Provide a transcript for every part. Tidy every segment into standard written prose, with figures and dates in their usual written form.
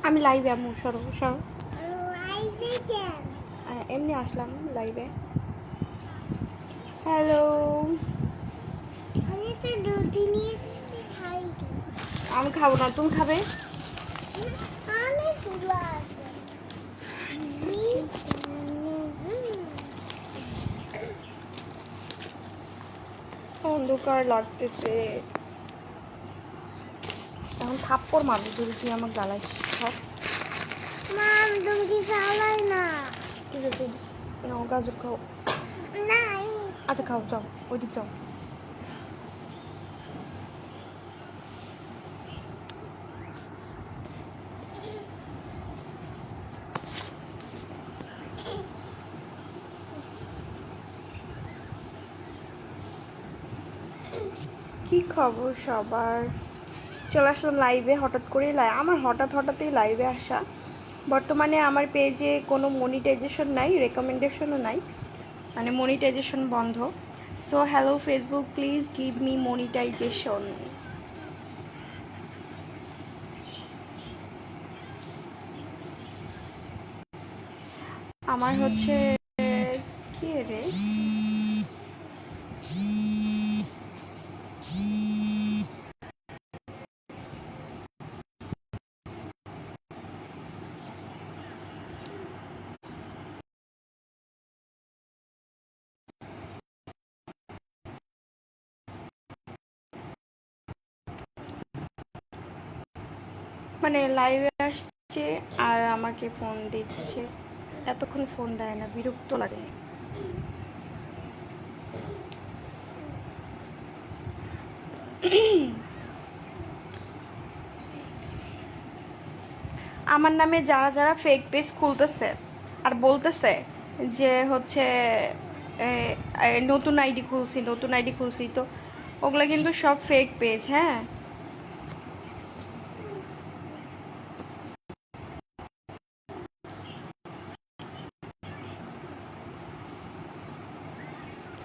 আমি লাইভে আমু সরো সরো এমনি আসলাম লাইভে। হ্যালো, আমি খাবো না, তুমি খাবে? অন্ধকার লাগতেছে, এখন থাপ্পড় মারবো যদি তুই আমার গালায় সব। তুমি কি চালাই না? ঠিক আছে, নাও গাজর খাও। না, আচ্ছা খাও, যাও ওইদিক যাও। কি খবর সবার? চলে আসলাম লাইভে হঠাৎ করেই। আমার হঠাৎই লাইভে আসা। বর্তমানে আমার পেজে কোনো মনিটাইজেশন নাই, রেকমেন্ডেশনও নাই, মানে মনিটাইজেশন বন্ধ। So hello Facebook, please give me monetization. আমার হচ্ছে কি রে, মানে লাইভে আসছে আর আমাকে ফোন দিচ্ছে, এতক্ষণ ফোন দেয় না, বিরক্ত লাগে। আমার নামে যারা যারা ফেক পেজ খুলতেছে আর বলতেছে যে হচ্ছে নতুন আইডি খুলছি, তো ওগুলো কিন্তু সব ফেক পেজ। হ্যাঁ,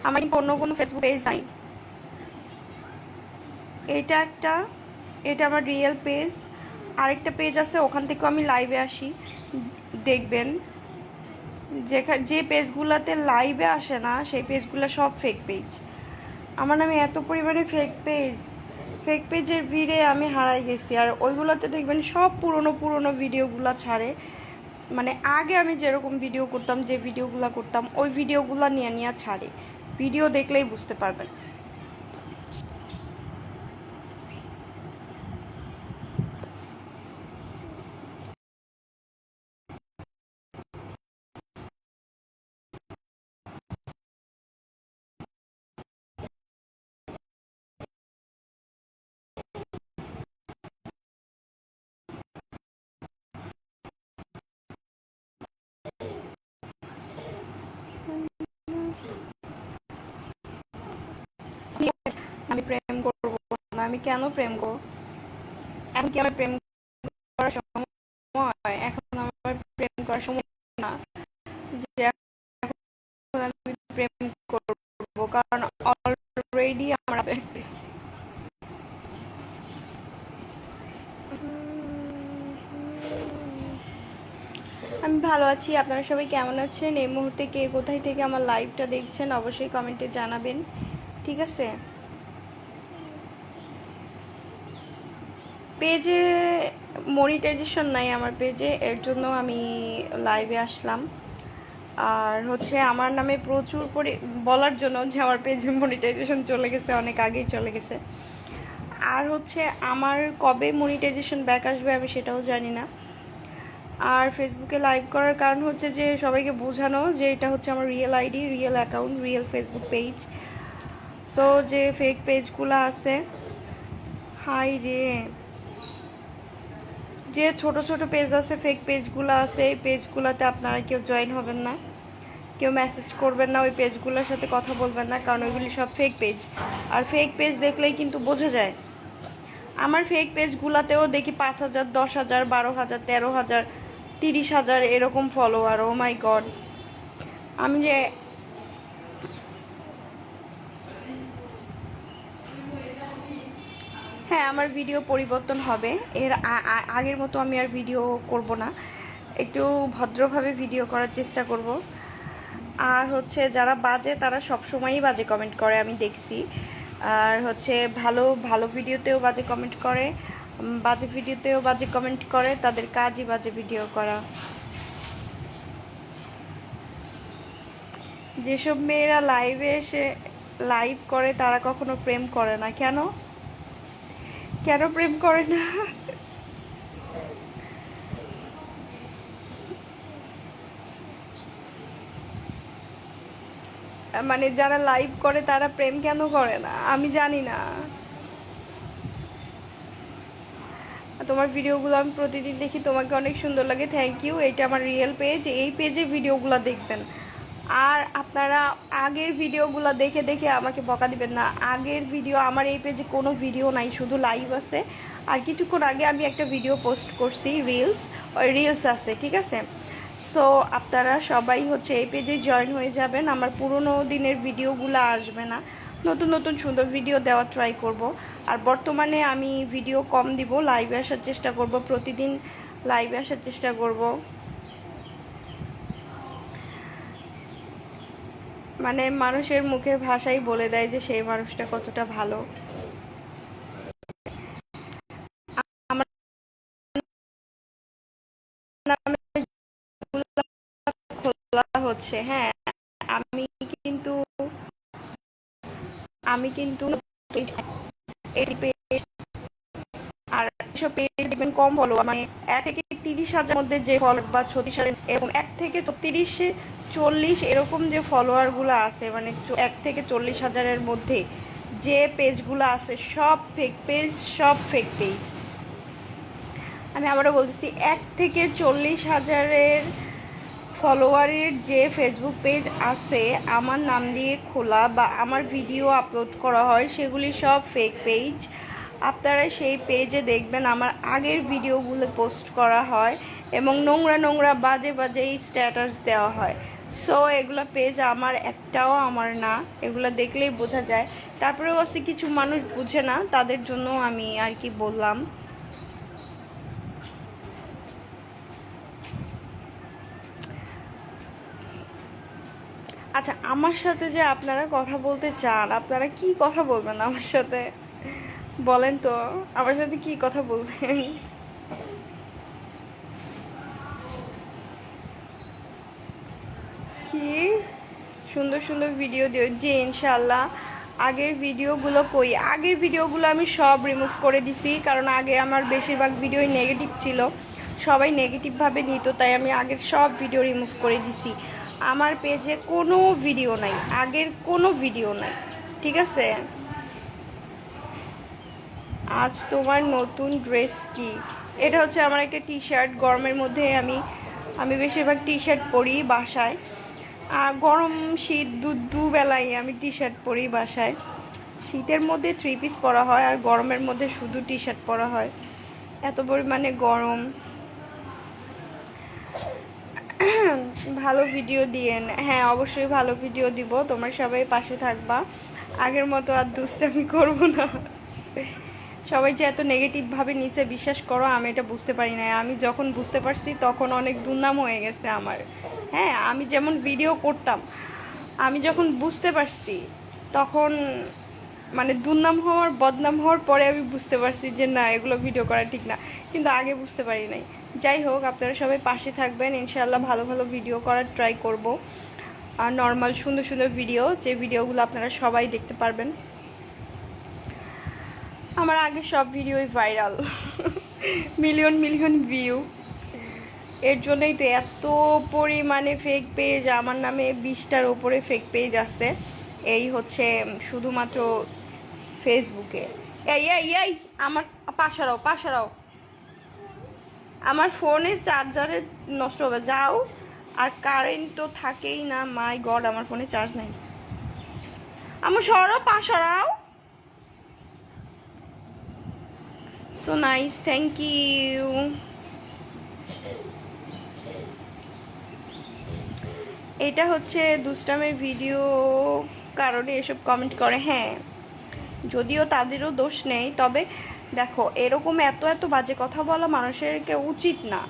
আমার কিন্তু অন্য কোনো ফেসবুক পেজ নাই। এটা আমার রিয়েল পেজ। আরেকটা পেজ আছে, ওখান থেকেও আমি লাইভে আসি, দেখবেন। যে পেজগুলোতে লাইভে আসে না সেই পেজগুলো সব ফেক পেজ। আমার নামে এত পরিমাণে ফেক পেজের ভিড়ে আমি হারাই গেছি। আর ওইগুলোতে দেখবেন সব পুরনো ভিডিওগুলো ছাড়ে, মানে আগে আমি যেরকম ভিডিও করতাম, যে ভিডিওগুলো করতাম ওই ভিডিওগুলো নিয়ে ছাড়ে। ভিডিও দেখলেই বুঝতে পারবেন। আমি প্রেম করব না, আমি কেন প্রেম করব? এখন কি আমার প্রেম করার সময়? এখন আমার প্রেম করার সময় না যে এখন আমি প্রেম করব, কারণ অলরেডি আমার আমি ভালো আছি। আপনারা সবাই কেমন আছেন? এই মুহূর্তে কে কোথায় থেকে আমার লাইভটা দেখছেন অবশ্যই কমেন্টে জানাবেন, ঠিক আছে? পেজে মনিটাইজেশন নাই আমার পেজে, এর জন্য আমি লাইভে আসলাম। আর হচ্ছে আমার নামে প্রচুর বলার জন্য যে আমার পেজে মনিটাইজেশন চলে গেছে, অনেক আগেই চলে গেছে। আর হচ্ছে আমার কবে মনিটাইজেশন ব্যাক আসবে আমি সেটাও জানি না। আর ফেসবুকে লাইভ করার কারণ হচ্ছে যে সবাইকে বোঝানো যে এটা হচ্ছে আমার real ID, real account, real Facebook page. So যে ফেক পেজগুলো আছে, হাই রে, যে ছোট পেজ আছে, ফেক পেজগুলো আছে, এই পেজগুলোতে আপনারা কেউ জয়েন হবেন না, কেউ মেসেজ করবেন না, ওই পেজগুলোর সাথে কথা বলবেন না, কারণ ওইগুলি সব ফেক পেজ। আর ফেক পেজ দেখলেই কিন্তু বোঝা যায়। আমার ফেক পেজগুলোতেও দেখি 5,000, 10,000, 12,000, 13,000, 30,000 এরকম ফলোয়ার। ও মাই গড, আমি যে হ্যাঁ, আমার ভিডিও পরিবর্তন হবে। এর আগের মতো আমি আর ভিডিও করব না, একটু ভদ্রভাবে ভিডিও করার চেষ্টা করব। আর হচ্ছে যারা বাজে তারা সবসময়ই বাজে কমেন্ট করে, আমি দেখছি। আর হচ্ছে ভালো ভালো ভিডিওতেও বাজে কমেন্ট করে, বাজে ভিডিওতেও বাজে কমেন্ট করে, তাদের কাজই বাজে ভিডিও করা। যেসব মেয়েরা লাইভে এসে লাইভ করে তারা কখনো প্রেম করে না। কেন কেন প্রেম করে না? মানে যারা লাইভ করে তারা প্রেম কেন করে না আমি জানি না। তোমার ভিডিওগুলো আমি প্রতিদিন দেখি, তোমাকে অনেক সুন্দর লাগে, থ্যাংক ইউ। এটা আমার রিয়েল পেজ, এই পেজে ভিডিওগুলো দেখবেন। আর আপনারা আগের ভিডিওগুলো দেখে দেখে আমাকে বকা দিবেন না। আগের ভিডিও আমার এই পেজে কোনো ভিডিও নাই, শুধু লাইভ আছে। আর কিছুক্ষণ আগে আমি একটা ভিডিও পোস্ট করছি, রিলস আছে, ঠিক আছে? সো আপনারা সবাই হচ্ছে এই পেজে জয়েন হয়ে যাবেন। আমার পুরনো দিনের ভিডিওগুলো আসবে না, নতুন নতুন সুন্দর ভিডিও দেওয়ার ট্রাই করব। আর বর্তমানে আমি ভিডিও কম দিব, লাইভে আসার চেষ্টা করব, প্রতিদিন লাইভে আসার চেষ্টা করব। মানে মানুষের মুখের ভাষাই বলে দেয় যে সেই মানুষটা কতটা ভালো। আমার নামে খোলা হচ্ছে, হ্যাঁ, আমি কিন্তু আমি কিন্তু আর এসব পেজ দেখবেন কম ফলোয়ার, মানে 1 থেকে 30,000 মধ্যে যে ফলোয়ার বা 36,000 এরকম, 1 থেকে 30-40 এরকম যে ফলোয়ারগুলো আছে, মানে 1 থেকে 40,000-এর মধ্যে যে পেজগুলো আছে সব ফেক পেজ, সব ফেক পেজ। আমি আবারও বলতেছি, 1 থেকে 40,000-এর ফলোয়ারের যে ফেসবুক পেজ আছে আমার নাম দিয়ে খোলা বা আমার ভিডিও আপলোড করা হয়, সেগুলি সব ফেক পেজ। আপনারা সেই পেজে দেখবেন আমার আগের ভিডিওগুলো পোস্ট করা হয় এবং নোংরা নোংরা বাজে বাজে স্ট্যাটাস দেওয়া হয়। সো এগুলো পেজ আমার একটাও আমার না, এগুলো দেখলেই বোঝা যায়। তারপরেও আছে কিছু মানুষ বুঝে না, তাদের জন্য আমি আর কি বললাম। আচ্ছা, আমার সাথে যে আপনারা কথা বলতে চান, আপনারা কি কথা বলবেন আমার সাথে বলেন তো? আমার সাথে কি কথা বলবেন? কি সুন্দর সুন্দর ভিডিও দিও যে, ইনশাল্লাহ। আগের ভিডিওগুলো কই? আগের ভিডিওগুলো আমি সব রিমুভ করে দিছি, কারণ আগে আমার বেশিরভাগ ভিডিওই নেগেটিভ ছিল, সবাই নেগেটিভভাবে নিত, তাই আমি আগের সব ভিডিও রিমুভ করে দিছি। আমার পেজে কোনো ভিডিও নাই, আগের কোনো ভিডিও নাই, ঠিক আছে? আজ তোমার নতুন ড্রেস কি? এটা হচ্ছে আমার একটা টি শার্ট। গরমের মধ্যে আমি বেশিরভাগ টি শার্ট পরি বাসায়। আর গরম শীত দুবেলাই আমি টি শার্ট পরি বাসায়। শীতের মধ্যে 3 পিস পরা হয় আর গরমের মধ্যে শুধু টি শার্ট পরা হয়, এত পরিমাণে গরম। ভালো ভিডিও দিয়েন। হ্যাঁ, অবশ্যই ভালো ভিডিও দিব, তোমার সবাই পাশে থাকবা। আগের মতো আর দুষ্টামি করব না। সবাই যে এত নেগেটিভভাবে নিছে, বিশ্বাস করো আমি এটা বুঝতে পারি না। আমি যখন বুঝতে পারছি তখন অনেক দুর্নাম হয়ে গেছে আমার। হ্যাঁ, আমি যেমন ভিডিও করতাম, আমি যখন বুঝতে পারছি তখন মানে দুর্নাম হওয়ার বদনাম হওয়ার পরে আমি বুঝতে পারছি যে না, এগুলো ভিডিও করা ঠিক না, কিন্তু আগে বুঝতে পারি নাই। যাই হোক, আপনারা সবাই পাশে থাকবেন, ইনশাআল্লাহ ভালো ভালো ভিডিও করার ট্রাই করব। আর নর্মাল সুন্দর সুন্দর ভিডিও, যে ভিডিওগুলো আপনারা সবাই দেখতে পারবেন। আমার আগে সব ভিডিওই ভাইরাল, মিলিয়ন মিলিয়ন ভিউ। এর জন্যই তো এত পরিমাণে ফেক পেজ, আমার নামে 20টার ওপরে ফেক পেজ আছে, এই হচ্ছে শুধুমাত্র ফেসবুকে। এই এই এই আমার পাশারাও আমার ফোনের চার্জারে নষ্ট হবে, যাও। আর কারেন্ট তো থাকেই না, মাই গড, আমার ফোনে চার্জ নাই। আমার পাশারাও। So nice, thank you. এটা হচ্ছে দুষ্টামের ভিডিও কারণে এসব কমেন্ট করে। হ্যাঁ, যদিও তাদেরও দোষ নেই, তবে দেখো এরকম এত এত বাজে কথা বলা মানুষেরকে উচিত না,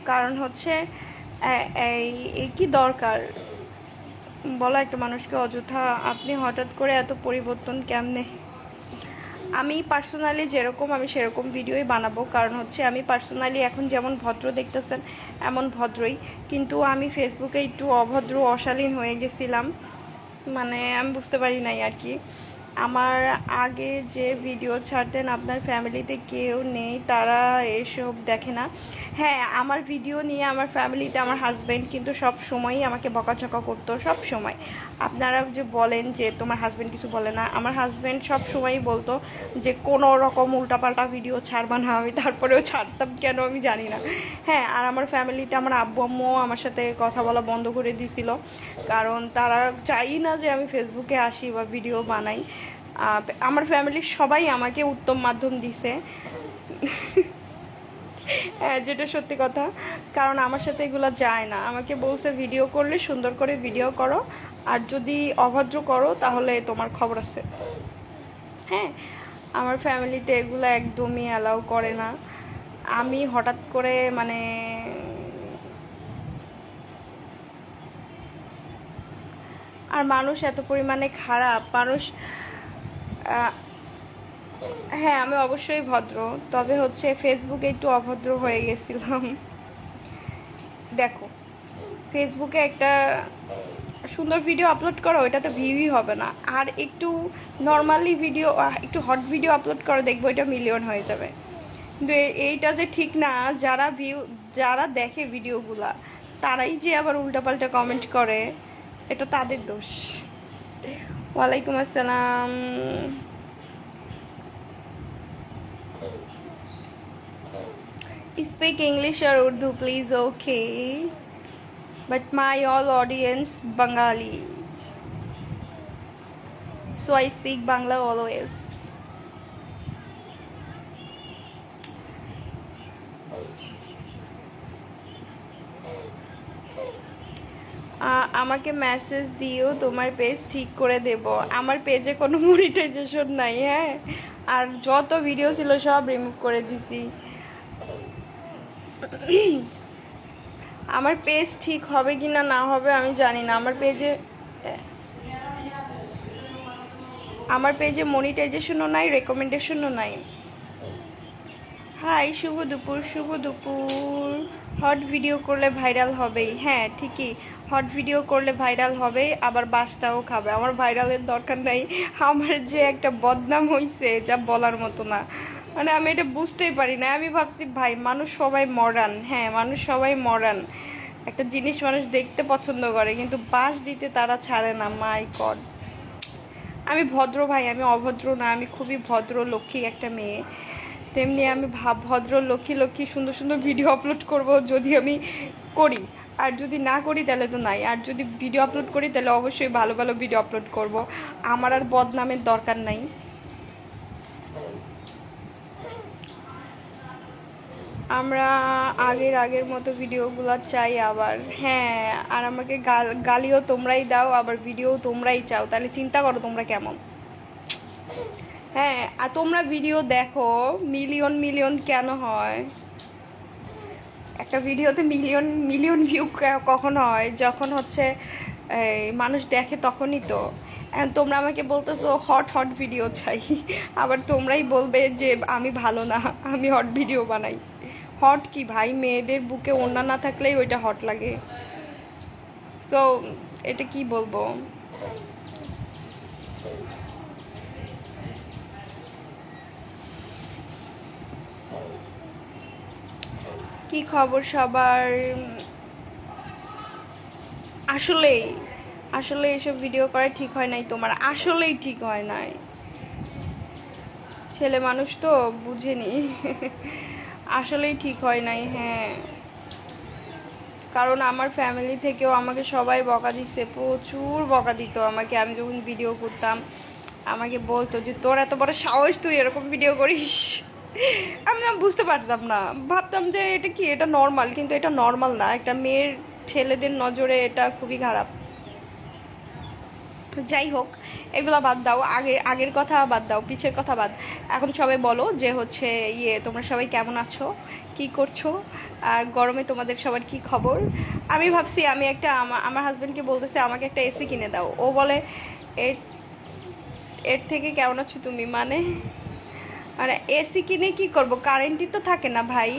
কারণ হচ্ছে এই কি দরকার বলা একটা মানুষকে অযথা? আপনি হঠাৎ করে এত পরিবর্তন কেমনে? আমি পার্সোনালি যেরকম আমি সেরকম ভিডিওই বানাবো, কারণ হচ্ছে আমি পার্সোনালি এখন যেমন ভদ্র দেখতেছেন এমন ভদ্রই, কিন্তু আমি ফেসবুকে একটু অভদ্র অশালীন হয়ে গেছিলাম, মানে আমি বুঝতে পারি নাই আর কি। আমার আগে যে ভিডিও ছাড়তেন আপনার ফ্যামিলিতে কেউ নেই, তারা এসব দেখে না। হ্যাঁ, আমার ভিডিও নিয়ে আমার ফ্যামিলিতে আমার হাজব্যান্ড কিন্তু সব সময়ই আমাকে বকাঝকা করতো, সব সময়। আপনারা যে বলেন যে তোমার হাজব্যান্ড কিছু বলে না, আমার হাজব্যান্ড সব সময়ই বলতো যে কোনো রকম উল্টাপাল্টা ভিডিও ছাড়বা না, আমি তারপরেও ছাড়তাম কেন আমি জানি না। হ্যাঁ, আর আমার ফ্যামিলিতে আমার আব্বু আম্মুও আমার সাথে কথা বলা বন্ধ করে দিছিল, কারণ তারা চাই না যে আমি ফেসবুকে আসি বা ভিডিও বানাই। আমার ফ্যামিলির সবাই আমাকে উত্তম মাধ্যম দিছে, হ্যাঁ যেটা সত্যি কথা, কারণ আমার সাথে এগুলো যায় না। আমাকে বলছে ভিডিও করলে সুন্দর করে ভিডিও করো, আর যদি অভদ্র করো তাহলে তোমার খবর আছে। হ্যাঁ, আমার ফ্যামিলিতে এগুলো একদমই অ্যালাউ করে না। আমি হঠাৎ করে মানে আর মানুষ এত পরিমাণে খারাপ মানুষ। হ্যাঁ, আমি অবশ্যই ভদ্র, তবে হচ্ছে ফেসবুকে একটু অভদ্র হয়ে গেছিলাম। দেখো ফেসবুকে একটা সুন্দর ভিডিও আপলোড করো, ওইটাতে ভিউই হবে না, আর একটু নর্মালি ভিডিও একটু হট ভিডিও আপলোড করো, দেখবো এটা মিলিয়ন হয়ে যাবে। কিন্তু এইটা যে ঠিক না, যারা দেখে ভিডিওগুলা তারাই যে আবার উল্টাপাল্টা কমেন্ট করে, এটা তাদের দোষ। ওয়ালাইকুম আসসালাম। Speak English or Urdu, please. Okay. But my all audience Bengali, so I speak Bangla always. আমাকে মেসেজ দিও, তোমার পেজ ঠিক করে দেব। আমার পেজে কোনো মনিটাইজেশন নাই, হ্যাঁ, আর যত ভিডিও ছিল সব রিমুভ করে দিছি। আমার পেজ ঠিক হবে কি না না হবে আমি জানি না। আমার পেজে মনিটাইজেশনও নাই, রেকমেন্ডেশনও নাই। হাই, শুভ দুপুর, শুভ দুপুর। হট ভিডিও করলে ভাইরাল হবেই, হ্যাঁ ঠিকই, হট ভিডিও করলে ভাইরাল হবে, আবার বাসটাও খাবে। আমার ভাইরালের দরকার নাই, আমার যে একটা বদনাম হয়েছে যা বলার মতো না, মানে আমি এটা বুঝতেই পারি না। আমি ভাবছি ভাই মানুষ সবাই মডার্ন, হ্যাঁ মানুষ সবাই মডার্ন, একটা জিনিস মানুষ দেখতে পছন্দ করে কিন্তু বাস দিতে তারা ছাড়ে না। মাই গড, আমি ভদ্র ভাই, আমি অভদ্র না, আমি খুবই ভদ্র লক্ষ্মী একটা মেয়ে। তেমনি আমি ভদ্র লক্ষ্মী লক্ষ্মী সুন্দর সুন্দর ভিডিও আপলোড করব যদি আমি করি, আর যদি না করি তাহলে তো নাই। আর যদি ভিডিও আপলোড করি তাহলে অবশ্যই ভালো ভালো ভিডিও আপলোড করব, আমার আর বদনামের দরকার নাই। আমরা আগের মতো ভিডিওগুলো চাই আবার, হ্যাঁ, আর আমাকে গালিও তোমরাই দাও, আবার ভিডিও তোমরাই চাও, তাহলে চিন্তা করো তোমরা কেমন। হ্যাঁ, আর তোমরা ভিডিও দেখো, মিলিয়ন মিলিয়ন কেন হয়? একটা ভিডিওতে মিলিয়ন মিলিয়ন ভিউ কখন হয়? যখন হচ্ছে মানুষ দেখে তখনই তো। তোমরা আমাকে বলতেছো হট হট ভিডিও চাই, আবার তোমরাই বলবে যে আমি ভালো না, আমি হট ভিডিও বানাই। হট কি ভাই, মেয়েদের বুকে ওড়না না থাকলেই ওইটা হট লাগে। তো এটা কি বলবো? কি খবর সবার? আসলেই আসলে এসব ভিডিও করা ঠিক হয় নাই তোমার, আসলেই ঠিক হয় নাই। ছেলে মানুষ তো বুঝেনি, আসলেই ঠিক হয় নাই। হ্যাঁ, কারণ আমার ফ্যামিলি থেকেও আমাকে সবাই বকা দিচ্ছে, প্রচুর বকা দিত আমাকে। আমি যখন ভিডিও করতাম আমাকে বলতো যে তোর এত বড় সাহস, তুই এরকম ভিডিও করিস। আমি না বুঝতে পারতাম না, ভাবতাম যে এটা কি, এটা নর্মাল, কিন্তু এটা নর্মাল না, একটা মেয়ের ছেলেদের নজরে এটা খুবই খারাপ। যাই হোক, এগুলো বাদ দাও, আগের কথা বাদ দাও, পিছের কথা বাদ। এখন সবাই বলো যে হচ্ছে তোমরা সবাই কেমন আছো, কি করছো, আর গরমে তোমাদের সবার কি খবর। আমি ভাবছি আমি একটা আমার হাজব্যান্ডকে বলতেছে আমাকে একটা এসি কিনে দাও। ও বলে এর এর থেকে কেমন আছো তুমি, মানে মানে এসি কিনে কি করব, কারেন্টই তো থাকে না ভাই।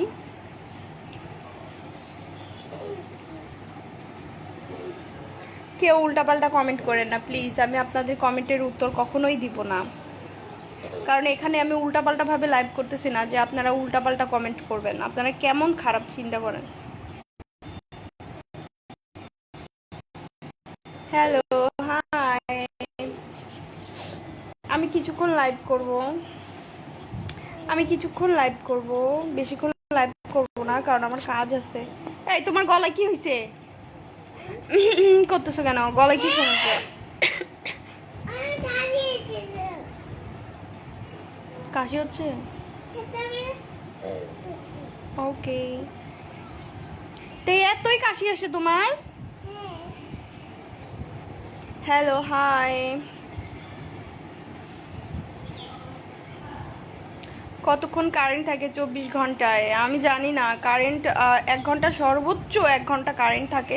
কেউ উল্টাপাল্টা কমেন্ট করেন না প্লিজ, আমি আপনাদের কমেন্টের উত্তর কখনোই দিব না, কারণ এখানে আমি উল্টাপাল্টাভাবে লাইভ করতেছি না যে আপনারা উল্টাপাল্টা কমেন্ট করবেন। আপনারা কেমন খারাপ চিন্তা করেন। হ্যালো, হাই, আমি কিছুক্ষণ লাইভ করব, বেশিক্ষণ লাইভ করব না, কারণ আমার কাজ আছে। এই তোমার গলায় কি হয়েছে, করতেছো কেন, গলায় কি সমস্যা? কাশি হচ্ছে, ওকে। তো এতই কাশি আসে তোমার? Hello, high. কতক্ষণ কারেন্ট থাকে 24 ঘন্টায়? আমি জানি না, কারেন্ট 1 ঘন্টা, সর্বোচ্চ 1 ঘন্টা কারেন্ট থাকে,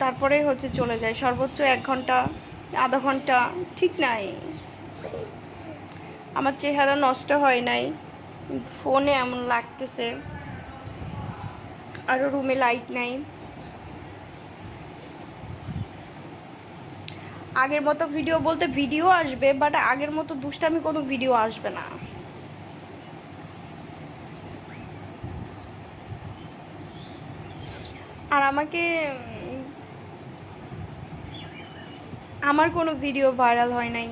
তারপরে হচ্ছে চলে যায়, সর্বোচ্চ 1 ঘন্টা, আধা ঘন্টা, ঠিক নাই। আমার চেহারা নষ্ট হয় নাই, ফোনে এমন লাগতেছে, আরও রুমে লাইট নাই। আগের মতো ভিডিও বলতে ভিডিও আসবে, বাট আগের মতো দুষ্টামি কোনো ভিডিও আসবে না। আর আমার কোনো ভিডিও ভাইরাল হয় নাই,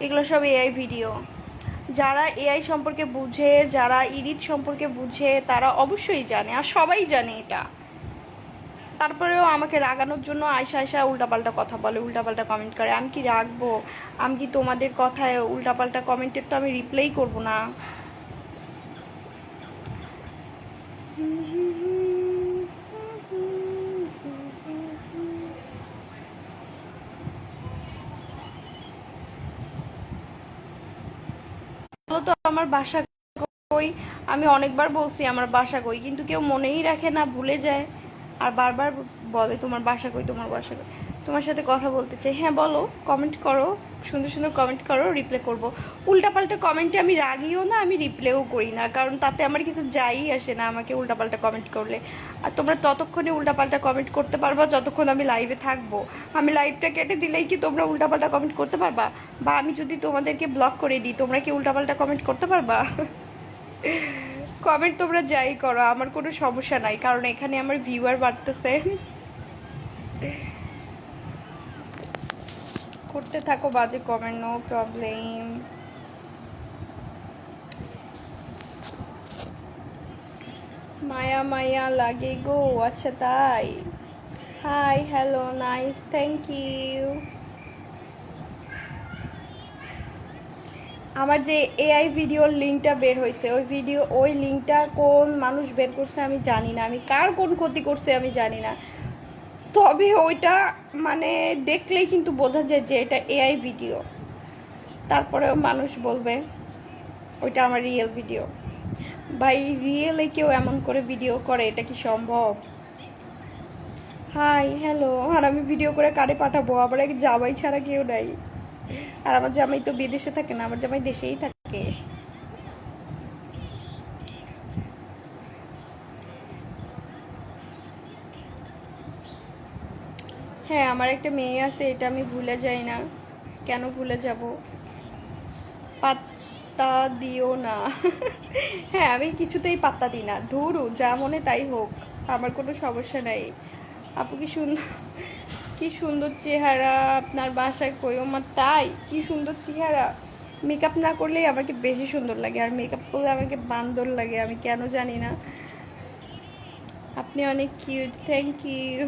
এগুলো সব এআই ভিডিও। যারা এআই সম্পর্কে বুঝে, যারা এডিট সম্পর্কে বুঝে, তারা অবশ্যই জানে, আর সবাই জানে এটা। তারপরেও আমাকে রাগানোর জন্য আয়সা উল্টাপাল্টা কথা বলে, উল্টাপাল্টা কমেন্ট করে। আমি কি রাখবো? আমি কি তোমাদের কথায় উল্টাপাল্টা কমেন্টের তো আমি রিপ্লাই করব না। তো আমার বাসা কই, আমি অনেকবার বলছি আমার বাসা কই, কিন্তু কেউ মনেই রাখে না, ভুলে যায়, আর বারবার বলে তোমার বাসা কই, তোমার বাসা কই। তোমার সাথে কথা বলতে চাই। হ্যাঁ বলো, কমেন্ট করো, সুন্দর সুন্দর কমেন্ট করো, রিপ্লে করবো। উল্টাপাল্টা কমেন্টে আমি রাগিও না, আমি রিপ্লেও করি না, কারণ তাতে আমার কিছু যাই আসে না আমাকে উল্টাপাল্টা কমেন্ট করলে। আর তোমরা ততক্ষণে উল্টাপাল্টা কমেন্ট করতে পারবা যতক্ষণ আমি লাইভে থাকবো। আমি লাইভটা কেটে দিলেই কি তোমরা উল্টাপাল্টা কমেন্ট করতে পারবা? বা আমি যদি তোমাদেরকে ব্লক করে দিই, তোমরা কি উল্টাপাল্টা কমেন্ট করতে পারবা? কমেন্ট তোমরা যাই করো, আমার কোনো সমস্যা নাই, কারণ এখানে আমার ভিউয়ার বাড়তেছে। করতে থাকো বাজে কমেন্ট, নো প্রবলেম। মায়া মায়া লাগে গো, আচ্ছা তাই। Hi, hello, nice, thank you. আমার যে এআই ভিডিওর লিঙ্কটা বের হয়েছে, ওই লিঙ্কটা কোন মানুষ বের করছে আমি জানি না, আমি কার কোন ক্ষতি করছে আমি জানি না, তবে ওইটা মানে দেখলেই কিন্তু বোঝা যায় যে এটা এআই ভিডিও। তারপরেও মানুষ বলবে ওইটা আমার রিয়েল ভিডিও। ভাই, রিয়েলে কেউ এমন করে ভিডিও করে, এটা কি সম্ভব? High, hello. আর আমি ভিডিও করে কারে পাঠাবো? আমার এক জামাই ছাড়া কেউ নাই, আর আমার জামাই তো বিদেশে থাকে না, আমার জামাই দেশেই থাকে। হ্যাঁ, আমার একটা মেয়ে আছে, এটা আমি ভুলে যাই না। কেন ভুলে যাব? পাত্তা দিও না। হ্যাঁ, আমি কিছুতেই পাত্তা দিই না, ধুরু যা মনে তাই হোক, আমার কোনো সমস্যা নাই। আপু কি সুন্দর চেহারা আপনার, বাসায় কই? আমার তাই, কি সুন্দর চেহারা। মেকআপ না করলেই আমাকে বেশি সুন্দর লাগে, আর মেকআপ করলে আমাকে বান্দর লাগে, আমি কেন জানি না। আপনি অনেক কিউট, থ্যাংক ইউ।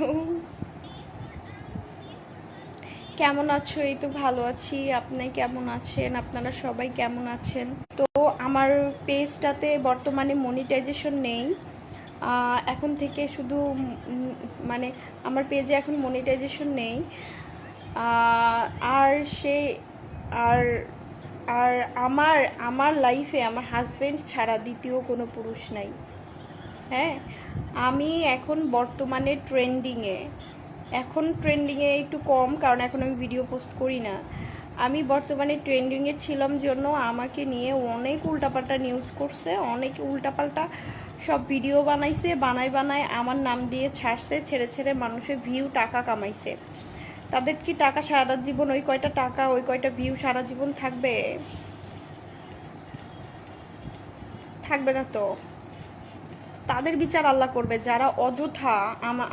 কেমন আছো? এই তো ভালো আছি, আপনি কেমন আছেন? আপনারা সবাই কেমন আছেন? তো আমার পেজটাতে বর্তমানে মনিটাইজেশন নেই, এখন থেকে শুধু মানে আমার পেজে এখন মনিটাইজেশন নেই। আর সে আর আর আমার আমার লাইফে আমার হাজব্যান্ড ছাড়া দ্বিতীয় কোনো পুরুষ নাই। হ্যাঁ, আমি এখন বর্তমানে ট্রেন্ডিংয়ে একটু কম, কারণ এখন আমি ভিডিও পোস্ট করি না। আমি বর্তমানে ট্রেন্ডিংয়ে ছিলাম জন্য আমাকে নিয়ে অনেক উল্টাপাল্টা নিউজ করছে, অনেক উল্টাপাল্টা সব ভিডিও বানাইছে, বানায় আমার নাম দিয়ে ছাড়ছে, ছেড়ে মানুষের ভিউ টাকা কামাইছে। তাদের কি টাকা সারা জীবন ওই কয়টা টাকা ওই কয়টা ভিউ সারা জীবন থাকবে? থাকবে না তো। তাদের বিচার আল্লাহ করবে, যারা অযথা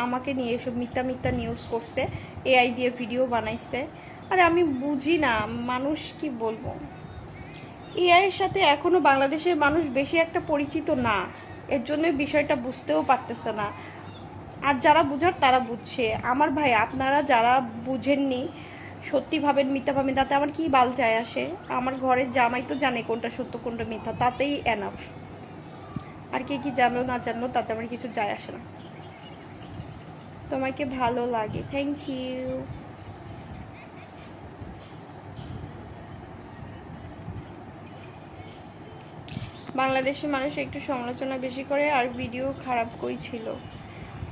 আমাকে নিয়ে এসব মিথ্যা নিউজ করছে, এআই দিয়ে ভিডিও বানাইছে। আরে আমি বুঝি না, মানুষ কি বলবো, এআইয়ের সাথে এখনো বাংলাদেশের মানুষ বেশি একটা পরিচিত না, এর জন্য বিষয়টা বুঝতেও পারতেছে না। আর যারা বুঝার তারা বুঝছে। আমার ভাই, আপনারা যারা বুঝেননি, সত্যি ভাবেন মিথ্যা ভাবেন, তাতে আমার কি বাল যায় আসে? আমার ঘরের জামাই তো জানে কোনটা সত্য কোনটা মিথ্যা, তাতেই এনাফ। আর কে কি জানলো না জানলো তাতে আমার কিছু যায় আসে না। তোমাকে ভালো লাগে, থ্যাংক ইউ। বাংলাদেশের মানুষ একটু সমালোচনা বেশি করে আর ভিডিও খারাপ ছিল।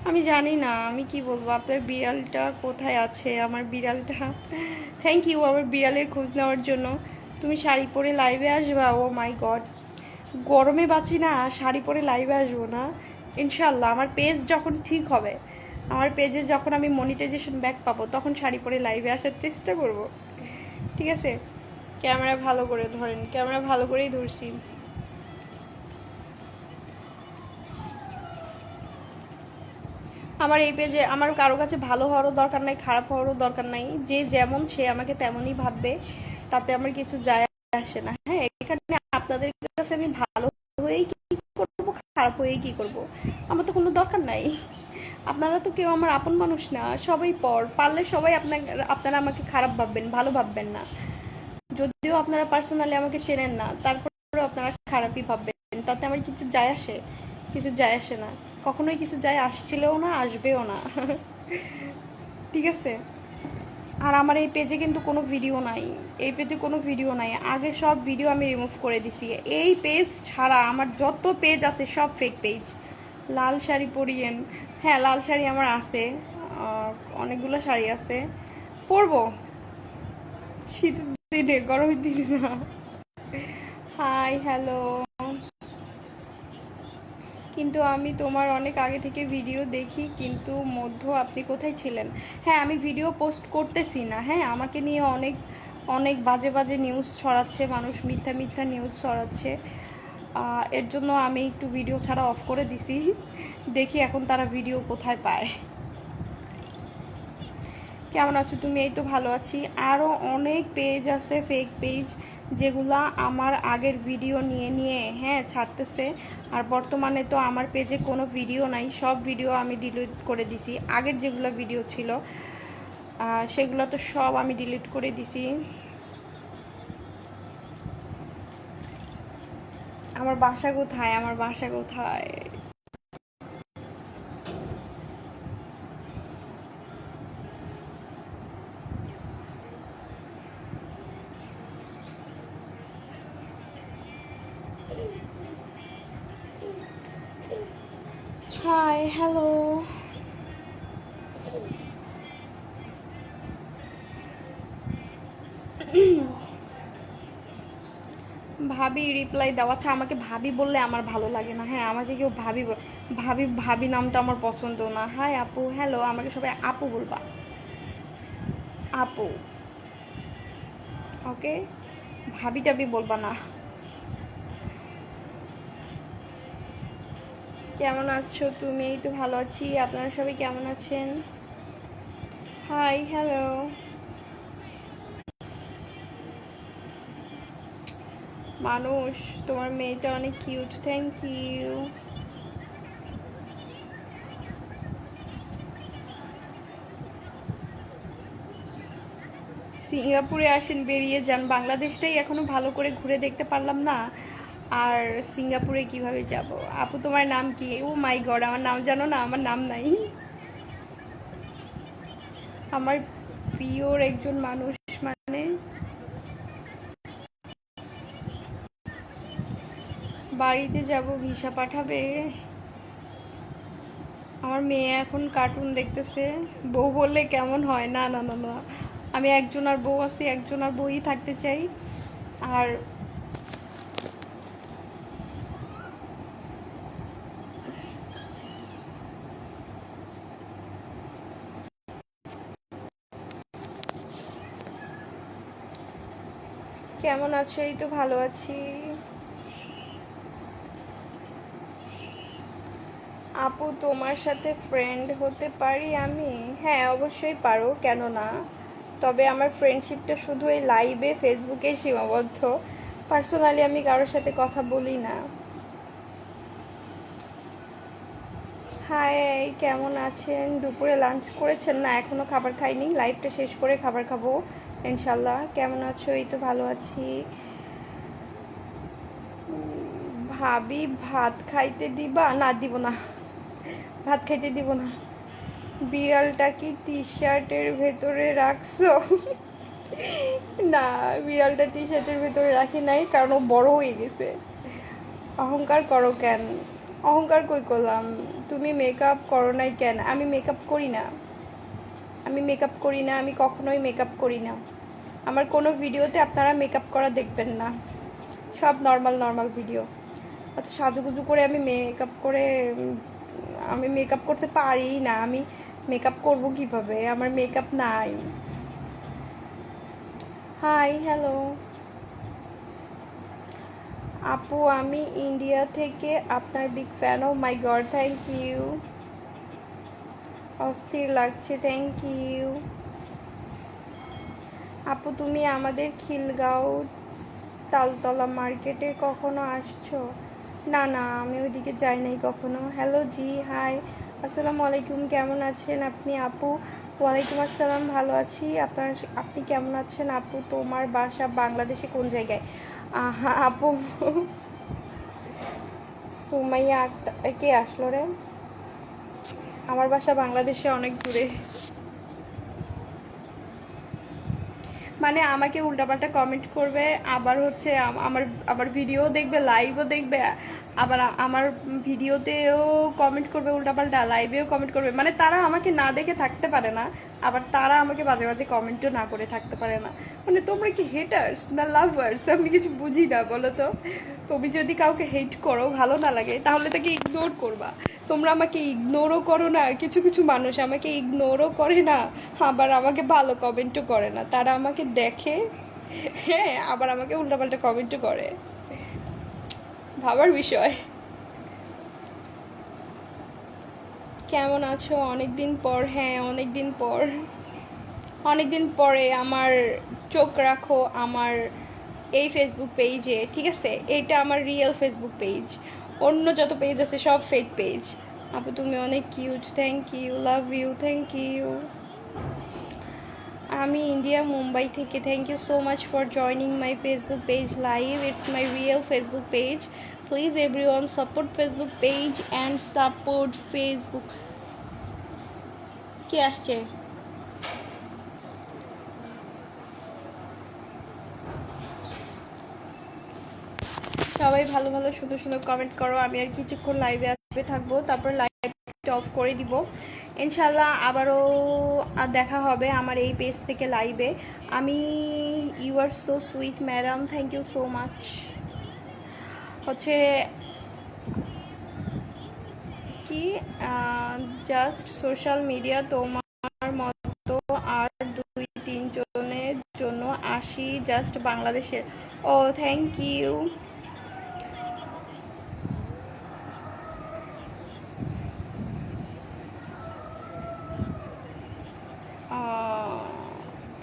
আমি জানি না, আমি কি বলবো। আপনার বিড়ালটা কোথায় আছে? আমার বিড়ালটা, থ্যাংক ইউ আমার বিড়ালের খোঁজ নেওয়ার জন্য। তুমি শাড়ি পরে লাইভে আসবা? ও মাই গড, গরমে বাঁচি না, শাড়ি পরে লাইভে আসবো না? ইনশাল্লাহ আমার পেজ যখন ঠিক হবে, আমার পেজে যখন আমি মনিটাইজেশন ব্যাক পাবো, তখন শাড়ি পরে লাইভে আসার চেষ্টা করব। ঠিক আছে, ক্যামেরা ভালো করে ধরেন, ক্যামেরা ভালো করেই ধরছি। আমার এই পেজে আমার কারো কাছে ভালো হওয়ারও দরকার নাই, খারাপ হওয়ারও দরকার নাই। যে যেমন সে আমাকে তেমনই ভাববে, তাতে আমার কিছু যায় আসে না। হ্যাঁ, এখানে আপনাদের কাছে আমি ভালো হয়েই কি করবো, খারাপ হয়েই কি করব, আমার তো কোনো দরকার নাই। আপনারা তো কেউ আমার আপন মানুষ না, সবাই পারলে সবাই আপনারা আমাকে খারাপ ভাববেন, ভালো ভাববেন না। যদিও আপনারা পার্সোনালি আমাকে চেনেন না, তারপরেও আপনারা খারাপই ভাববেন, তাতে আমার কিছু যায় আসে? কিছু যায় আসে না, কখনোই কিছু যায় আসছিলও না, আসবেও না। ঠিক আছে। আর আমার এই পেজে কিন্তু কোনো ভিডিও নাই, এই পেজে কোনো ভিডিও নাই, আগের সব ভিডিও আমি রিমুভ করে দিছি। এই পেজ ছাড়া আমার যত পেজ আছে সব ফেক পেজ। লাল শাড়ি পরিয়েন, হ্যাঁ লাল শাড়ি আমার আছে, অনেকগুলো শাড়ি আছে, পরবো শীতের দিনে, গরমের দিনে না। হাই হ্যালো, কিন্তু আমি তোমার অনেক আগে থেকে ভিডিও দেখি, কিন্তু আপনি কোথায় ছিলেন? হ্যাঁ, আমি ভিডিও পোস্ট করতেছি না। হ্যাঁ, আমাকে নিয়ে অনেক অনেক বাজে নিউজ ছড়াচ্ছে মানুষ, মিথ্যা নিউজ ছড়াচ্ছে। এর জন্য আমি একটু ভিডিও ছাড়া অফ করে দিছি। দেখি এখন তারা ভিডিও কোথায় পায়। কেমন আছো তুমি? এই তো ভালো আছি। আরও অনেক পেজ আছে, ফেক পেজ, যেগুলা আমার আগের ভিডিও নিয়ে হ্যাঁ ছাড়তেছে। আর বর্তমানে তো আমার পেজে কোনো ভিডিও নাই, সব ভিডিও আমি ডিলিট করে দিছি। আগের যেগুলো ভিডিও ছিল সেগুলো তো সব আমি ডিলিট করে দিছি। আমার বাসা কোথায়? আমার বাসা কোথায়? হাই হ্যালো, ভাবি রিপ্লাই দাও। আচ্ছা, আমাকে ভাবি বললে আমার ভালো লাগে না। হ্যাঁ, আমাকে কেউ ভাবি ভাবি ভাবি নামটা আমার পছন্দ না। হাই আপু, হ্যালো, আমাকে সবাই আপু বলবা, আপু, ওকে? ভাবি টাবি বলবা না। কেমন আছো তুমি? এই তো ভালো আছি, আপনারা সবাই কেমন আছেন? হাই হ্যালো, মানুষ, তোমার মেয়েটা অনেক কিউট, থ্যাংক ইউ। সিঙ্গাপুরে আসেন, বেরিয়ে যান, বাংলাদেশটাই এখনো ভালো করে ঘুরে দেখতে পারলাম না। আর সিঙ্গাপুরে কিভাবে যাব? আপু তোমার নাম কি? ও মাই গড, আমার নাম জানো না? আমার নাম নাই। আমার পিওর একজন মানুষ, মানে বাড়িতে যাব, ভিসা পাঠাবে। আমার মেয়ে এখন কার্টুন দেখতেছে। বউ বললে কেমন হয়? না না না না, আমি একজন আর বউ আছি, একজন আর বউই থাকতে চাই। আর কেমন আছো? এই তো ভালো আছি। আপু তোমার সাথে ফ্রেন্ড হতে পারি আমি? হ্যাঁ অবশ্যই পারো, কেন না। তবে আমার ফ্রেন্ডশিপটা শুধু এই লাইভে ফেসবুকে সীমাবদ্ধ। পার্সোনালি আমি কারোর সাথে কথা বলি না। হাই, কেমন আছেন? দুপুরে লাঞ্চ করেছেন? না এখনো খাবার খাইনি, লাইভটা শেষ করে খাবার খাবো ইনশাল্লাহ। কেমন আছো? এই তো ভালো আছি। ভাবি ভাত খাইতে দিবা? না দিব না, ভাত খাইতে দিব না। বিড়ালটা কি টি শার্টের ভেতরে রাখছো? না, বিড়ালটা টি শার্টের ভেতরে রাখি নাই, কারণ ও বড় হয়ে গেছে। অহংকার করো কেন? অহংকার কই করলাম? তুমি মেকআপ করো নাই কেন? আমি মেকআপ করি না, আমি মেকআপ করি না, আমি কখনোই মেকআপ করি না। আমার কোনো ভিডিওতে আপনারা মেকআপ করা দেখবেন না, সব নর্মাল নর্মাল ভিডিও। অত সাজুগুজু করে আমি মেকআপ করে আমি মেকআপ করতে পারি না। আমি মেকআপ করব কিভাবে? আমার মেকআপ নাই। হাই, হ্যালো আপু, আমি ইন্ডিয়া থেকে আপনার big fan. Oh my god, thank you. অস্থির লাগছে, থ্যাংক ইউ। আপু তুমি আমাদের খিলগাঁও তালতলা মার্কেটে কখনো আসছো? না না, আমি ওইদিকে যাই নাই কখনো। হ্যালো জি, হাই, আসসালামু আলাইকুম, কেমন আছেন আপনি? আপু ওয়ালাইকুম আসসালাম, ভালো আছি। আপনি কেমন আছেন? আপু তোমার বাসা বাংলাদেশে কোন জায়গায়? আপু সুমাইয়া আক্তার কে আসলো রে? আমার বাসা বাংলাদেশে অনেক দূরে। মানে আমাকে উল্টাপাল্টা কমেন্ট করবে, আবার হচ্ছে আমার আমার ভিডিও দেখবে, লাইভও দেখবে, আবার আমার ভিডিওতেও কমেন্ট করবে উল্টাপাল্টা, লাইভেও কমেন্ট করবে। মানে তারা আমাকে না দেখে থাকতে পারে না, আবার তারা আমাকে বাজে বাজে কমেন্টও না করে থাকতে পারে না। মানে তোমরা কি হেটার্স না লাভার্স? আমি কিছু বুঝি না, বলো তো। তুমি যদি কাউকে হেট করো, ভালো না লাগে, তাহলে তাকে ইগনোর করবা। তোমরা আমাকে ইগনোরও করো না, কিছু কিছু মানুষ আমাকে ইগনোরও করে না, আবার আমাকে ভালো কমেন্টও করে না। তারা আমাকে দেখে, হ্যাঁ, আবার আমাকে উল্টাপাল্টা কমেন্টও করে। ভাবার বিষয়। কেমন আছো? অনেক দিন পর। হ্যাঁ অনেক দিন পর, অনেক দিন পরে আমার চোখ রাখো আমার এই ফেসবুক পেজে, ঠিক আছে? এটা আমার রিয়েল ফেসবুক পেজ, অন্য যত পেজ আছে সব ফেক পেজ। আপু তুমি অনেক cute, thank you, love you, thank you. আমি ইন্ডিয়া মুম্বাই থেকে। Thank you so much for joining my Facebook page live, it's my real Facebook page. Please everyone support Facebook page and support Facebook. কে আসছে? সবাই ভালো ভালো সুন্দর সুন্দর comment করো। আমি আর কিছুক্ষণ লাইভে আসবে থাকবো, তারপর লাইভটা অফ করে দিব ইনশাল্লাহ। আবারও দেখা হবে আমার এই পেজ থেকে লাইভে। আমি you are so sweet madam, thank you so much. হচ্ছে কি, জাস্ট সোশ্যাল মিডিয়া তোমার মতো আর 2-3 জনের জন্য আসি, জাস্ট বাংলাদেশের। ও থ্যাংক ইউ।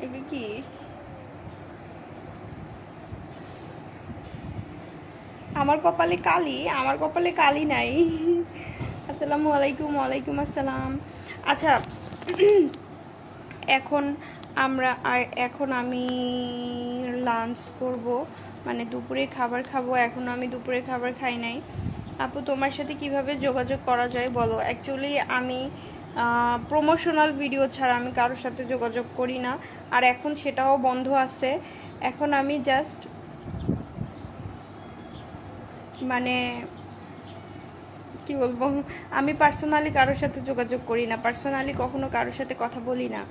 এগুলো কি? আমার কপালে কালি? আমার কপালে কালি নাই। আসসালামু আলাইকুম। ওয়ালাইকুম আসসালাম। আচ্ছা, এখন এখন আমি লাঞ্চ করব, মানে দুপুরে খাবার খাবো, এখনও আমি দুপুরে খাবার খাই নাই। আপু তোমার সাথে কিভাবে যোগাযোগ করা যায় বলো। অ্যাকচুয়ালি আমি প্রমোশনাল ভিডিও ছাড়া আমি কারোর সাথে যোগাযোগ করি না, আর এখন সেটাও বন্ধ আছে। এখন আমি জাস্ট মানে কি বলবো, আমি পার্সোনালি কারোর সাথে যোগাযোগ করি না, পার্সোনালি কখনো কারোর সাথে কথা বলি না।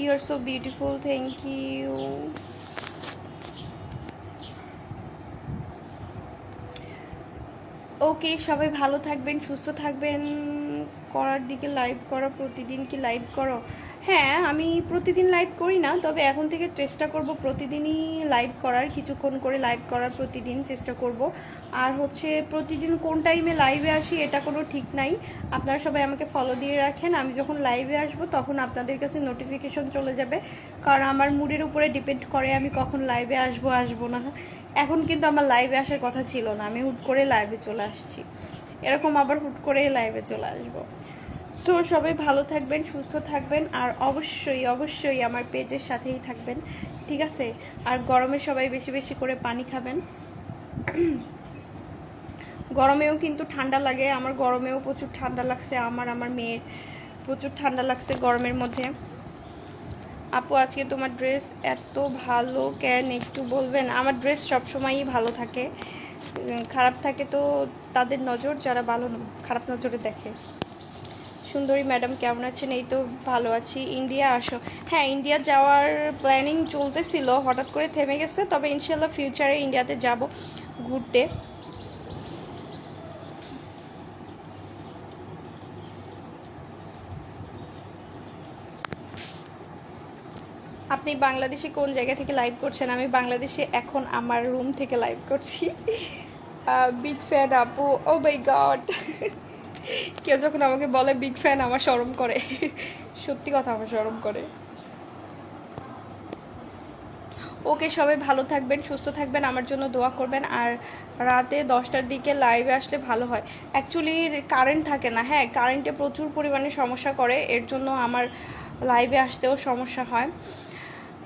You are so beautiful, thank you. Okay, সবাই ভালো থাকবেন, সুস্থ থাকবেন। করার দিকে লাইভ করো, প্রতিদিন কি লাইভ করো? হ্যাঁ, আমি প্রতিদিন লাইভ করি না, তবে এখন থেকে চেষ্টা করব প্রতিদিনই লাইভ করার, কিছুক্ষণ করে লাইভ করার প্রতিদিন চেষ্টা করব। আর হচ্ছে প্রতিদিন কোন টাইমে লাইভে আসি এটা কোনো ঠিক নাই। আপনারা সবাই আমাকে ফলো দিয়ে রাখেন, আমি যখন লাইভে আসব তখন আপনাদের কাছে নোটিফিকেশন চলে যাবে, কারণ আমার মুডের উপরে ডিপেন্ড করে আমি কখন লাইভে আসবো না। এখন কিন্তু আমার লাইভে আসার কথা ছিল না, আমি হুট করে লাইভে চলে আসছি, এরকম আবার হুট করে লাইভে চলে আসবো। সো সবাই ভালো থাকবেন, সুস্থ থাকবেন, আর অবশ্যই অবশ্যই আমার পেজের সাথেই থাকবেন, ঠিক আছে? আর গরমে সবাই বেশি বেশি করে পানি খাবেন। গরমেও কিন্তু ঠান্ডা লাগে, আমার গরমেও প্রচুর ঠান্ডা লাগছে, আমার মেয়ের প্রচুর ঠান্ডা লাগছে গরমের মধ্যে। আপু আজকে তোমার ড্রেস এত ভালো কেন একটু বলবেন? আমার ড্রেস সবসময়ই ভালো থাকে, খারাপ থাকে তো তাদের নজর, যারা ভালো খারাপ নজরে দেখে। সুন্দরী ম্যাডাম কেমন আছেন? এই তো ভালো আছি। ইন্ডিয়া আসো। হ্যাঁ, ইন্ডিয়া যাওয়ার প্ল্যানিং চলতেছিল, হঠাৎ করে থেমে গেছে, তবে ইনশাল্লাহ ফিউচারে ইন্ডিয়াতে যাব ঘুরতে। আপনি বাংলাদেশে কোন জায়গা থেকে লাইভ করছেন? আমি বাংলাদেশে এখন আমার রুম থেকে লাইভ করছি। বিগ ফ্যান আপু, ও মাই গড। কেউ যখন আমাকে বলে বিগ ফ্যান আমার শরম করে, সত্যি কথা আমার শরম করে। ওকে, সবাই ভালো থাকবেন, সুস্থ থাকবেন, আমার জন্য দোয়া করবেন। আর রাতে 10টার দিকে লাইভে আসলে ভালো হয়। অ্যাকচুয়ালি কারেন্ট থাকে না, হ্যাঁ কারেন্টে প্রচুর পরিমাণে সমস্যা করে, এর জন্য আমার লাইভে আসতেও সমস্যা হয়।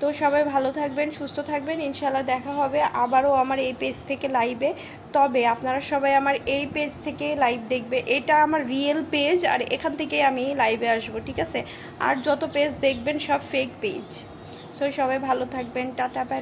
তো সবাই ভালো থাকবেন, সুস্থ থাকবেন, ইনশাল্লাহ দেখা হবে আবারও আমার এই পেজ থেকে লাইভে। তবে আপনারা সবাই আমার এই পেজ থেকে লাইভ দেখবে, এটা আমার রিয়েল পেজ, আর এখান থেকে আমি লাইভে আসবো, ঠিক আছে? আর যত পেজ দেখবেন সব ফেক পেজ। সো সবাই ভালো থাকবেন, টাটা বাই।